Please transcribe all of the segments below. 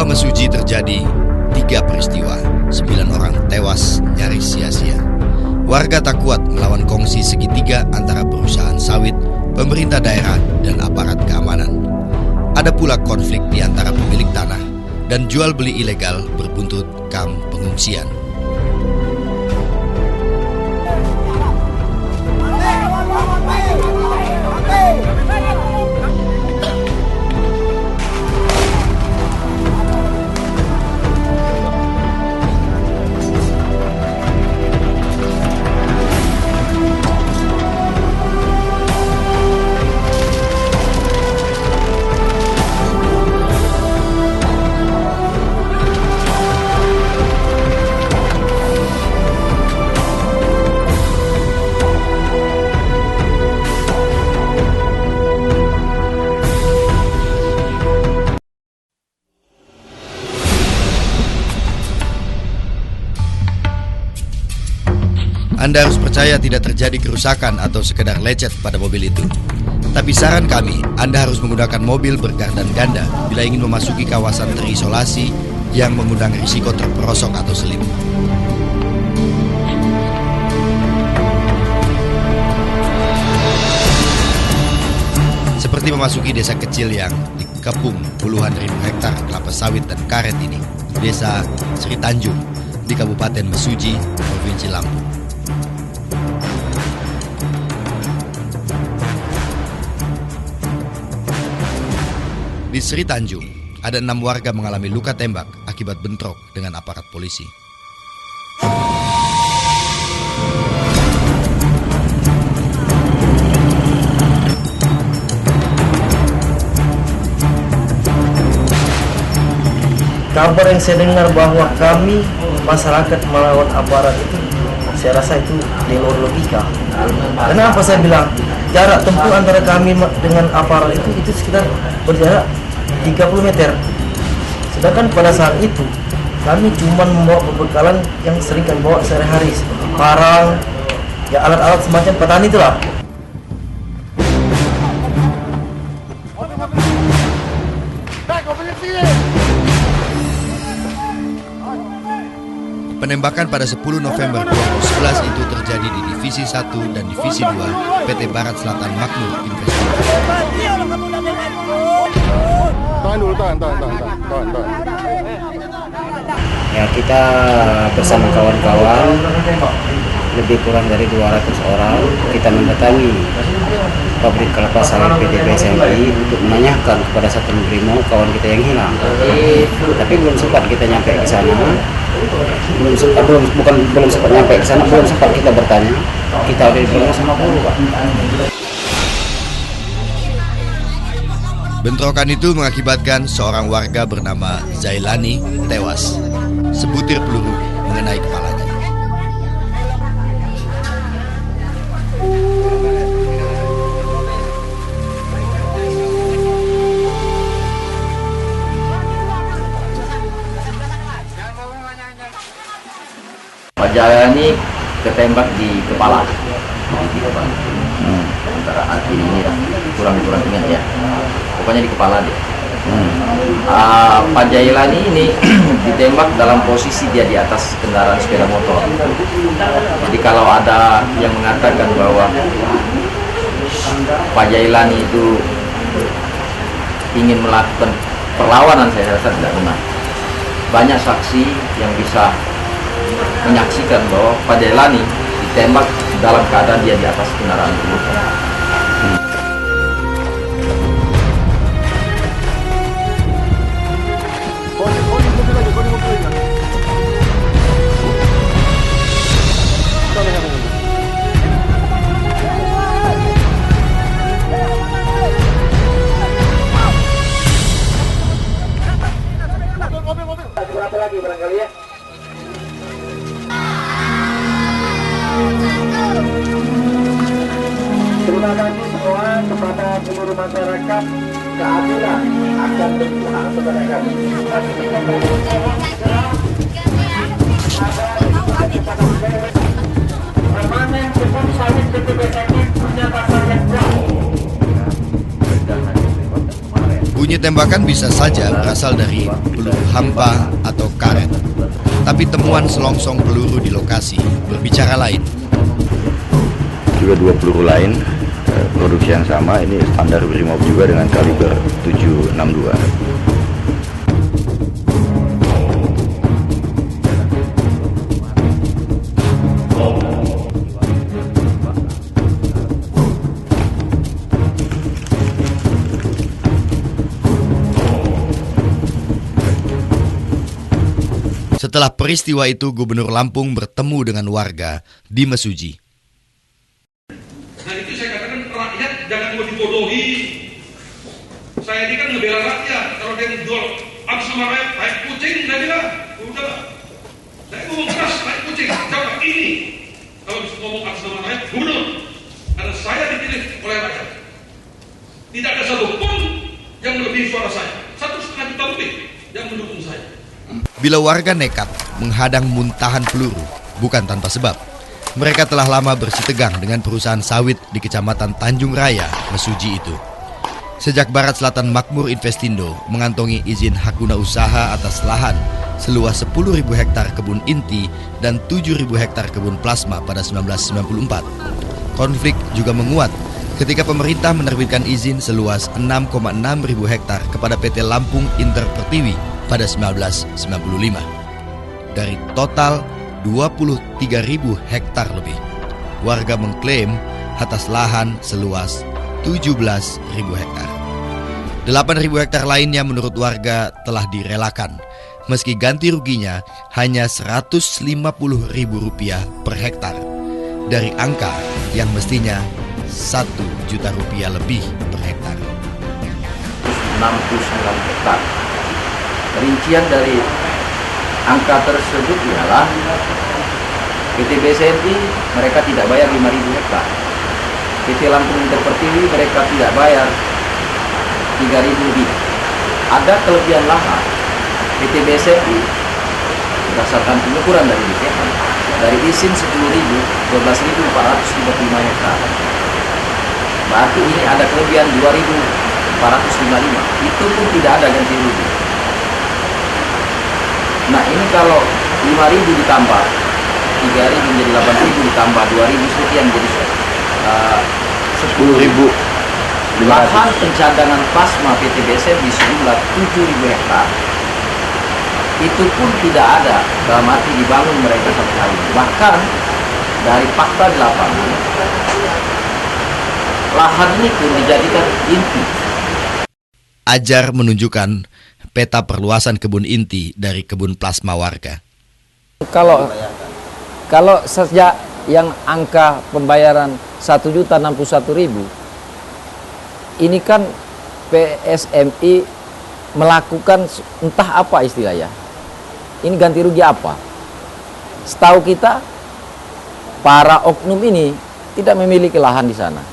Peristiwa Mesuji terjadi, 3 peristiwa, 9 orang tewas nyaris sia-sia. Warga tak kuat melawan kongsi segitiga antara perusahaan sawit, pemerintah daerah, dan aparat keamanan. Ada pula konflik di antara pemilik tanah dan jual beli ilegal berbuntut kamp pengungsian. Anda harus percaya tidak terjadi kerusakan atau sekedar lecet pada mobil itu. Tapi saran kami, Anda harus menggunakan mobil bergardan ganda bila ingin memasuki kawasan terisolasi yang mengundang risiko terperosok atau selip. Seperti memasuki desa kecil yang dikepung puluhan ribu hektar kelapa sawit dan karet ini, Desa Sri Tanjung di Kabupaten Mesuji, Provinsi Lampung. Di Sri Tanjung, ada 6 warga mengalami luka tembak akibat bentrok dengan aparat polisi. Kabar yang saya dengar bahwa kami masyarakat melawan aparat itu, saya rasa itu di luar logika. Kenapa saya bilang jarak tempuh antara kami dengan aparat itu sekitar berjarak 30 meter. Sedangkan pada saat itu kami cuma membawa perbekalan yang sering kami bawa sehari-hari, parang, ya alat-alat semacam petani itulah. Penembakan pada 10 November 2011 itu terjadi di Divisi 1 dan Divisi 2 PT Barat Selatan Makmur Investasi. Ya, kita bersama kawan-kawan lebih kurang dari 200 orang kita mendatangi pabrik kelapa sawit PT BSMI untuk menanyakan kepada Satuan Brimob kawan kita yang hilang. Tapi belum sempat kita nyampe ke sana. Belum sempat nyampe ke sana, belum sempat kita bertanya. Kita udah dibilang sama guru, Pak. Bentrokan itu mengakibatkan seorang warga bernama Zailani tewas. Sebutir peluru mengenai kepalanya. Pak Zailani ketembak di kepala. Antara hati ini lah, kurang ingat ya. Pokoknya di kepala dia. Pak Zailani ini ditembak dalam posisi dia di atas kendaraan sepeda motor. Jadi kalau ada yang mengatakan bahwa Pak Zailani itu ingin melakukan perlawanan, saya rasa tidak benar. Banyak saksi yang bisa menyaksikan bahwa Pak Zailani ditembak dalam keadaan dia di atas kendaraan bermotor. Lagi barangkali ya. Terima kasih semua kepada seluruh masyarakat. Keadilan akan berpihak kepada kami. Permanen kebun sawit BTBSMI punya pasar yang kuat. Bunyi tembakan bisa saja berasal dari peluru hampa atau karet. Tapi temuan selongsong peluru di lokasi berbicara lain. Juga 2 peluru lain produksi yang sama, ini standar Brimob juga dengan kaliber 762. Setelah peristiwa itu, Gubernur Lampung bertemu dengan warga di Mesuji. Nah itu saya katakan rakyat jangan mau dibodohi. Saya ini kan ngebela rakyat. Kalau dia jual abis sama rakyat, rakyat kucing, saya bilang, udah. Saya ngomong keras, rakyat kucing. Coba ini, kalau bisa ngomong abis sama rakyat, bunuh. Karena saya dipilih oleh rakyat. Tidak ada satupun yang melebihi suara saya. 1,5 juta lebih yang mendukung saya. Bila warga nekat menghadang muntahan peluru, bukan tanpa sebab. Mereka telah lama bersitegang dengan perusahaan sawit di Kecamatan Tanjung Raya, Mesuji itu. Sejak Barat Selatan Makmur Investindo mengantongi izin hak guna usaha atas lahan seluas 10.000 hektar kebun inti dan 7.000 hektar kebun plasma pada 1994. Konflik juga menguat ketika pemerintah menerbitkan izin seluas 6,6 ribu hektar kepada PT Lampung Inter Pertiwi pada 1995. Dari total 23.000 hektar lebih, warga mengklaim atas lahan seluas 17.000 hektar. 8.000 hektar lainnya menurut warga telah direlakan, meski ganti ruginya hanya Rp150.000 per hektar, dari angka yang mestinya Rp1 juta lebih per hektar. 69 hektar. Rincian dari angka tersebut ialah PT BSMI mereka tidak bayar 5.000 hektar. PT Lampung Inter Pertiwi mereka tidak bayar 3.000 lebih. Ada kelebihan lahan PT BSMI berdasarkan pengukuran dari BPN dari izin 10.000 12.455 hektar. Berarti ini ada kelebihan 2.455. Itu pun tidak ada ganti rugi. Nah ini kalau 5.000 ditambah 3.000 menjadi 8.000 ditambah 2.000 sekian jadi 10.000. Lahan pencadangan plasma PT BSM di sejumlah 7.000 hektar itu pun tidak ada dalam arti dibangun mereka sampai hari ini. Bahkan dari fakta di lapangan lahan ini pun dijadikan inti. Ajar menunjukkan peta perluasan kebun inti dari kebun plasma warga. Kalau sejak yang angka pembayaran 1.061.000 ini kan PSMI melakukan entah apa istilahnya. Ini ganti rugi apa? Setahu kita para oknum ini tidak memiliki lahan di sana.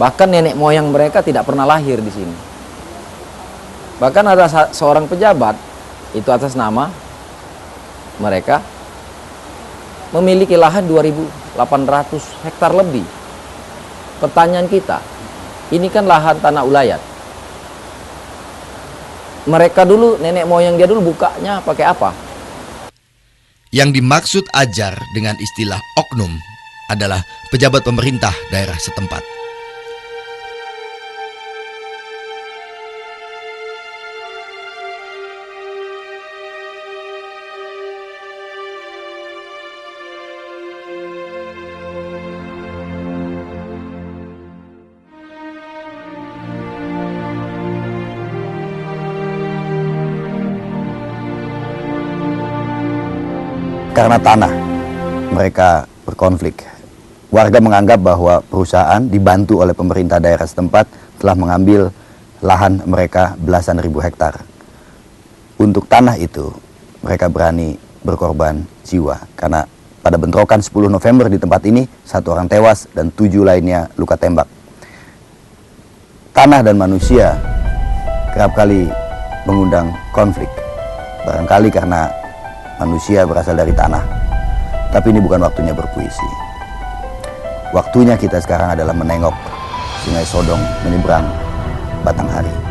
Bahkan nenek moyang mereka tidak pernah lahir di sini. Bahkan ada seorang pejabat itu atas nama mereka memiliki lahan 2.800 hektar lebih. Pertanyaan kita, ini kan lahan tanah ulayat. Mereka dulu, nenek moyang dia dulu bukanya pakai apa? Yang dimaksud Ajar dengan istilah oknum adalah pejabat pemerintah daerah setempat. Karena tanah, mereka berkonflik. Warga menganggap bahwa perusahaan dibantu oleh pemerintah daerah setempat telah mengambil lahan mereka belasan ribu hektar. Untuk tanah itu, mereka berani berkorban jiwa. Karena pada bentrokan 10 November di tempat ini, 1 orang tewas dan 7 lainnya luka tembak. Tanah dan manusia kerap kali mengundang konflik. Barangkali karena manusia berasal dari tanah. Tapi ini bukan waktunya berpuisi. Waktunya kita sekarang adalah menengok Sungai Sodong menyeberang Batanghari.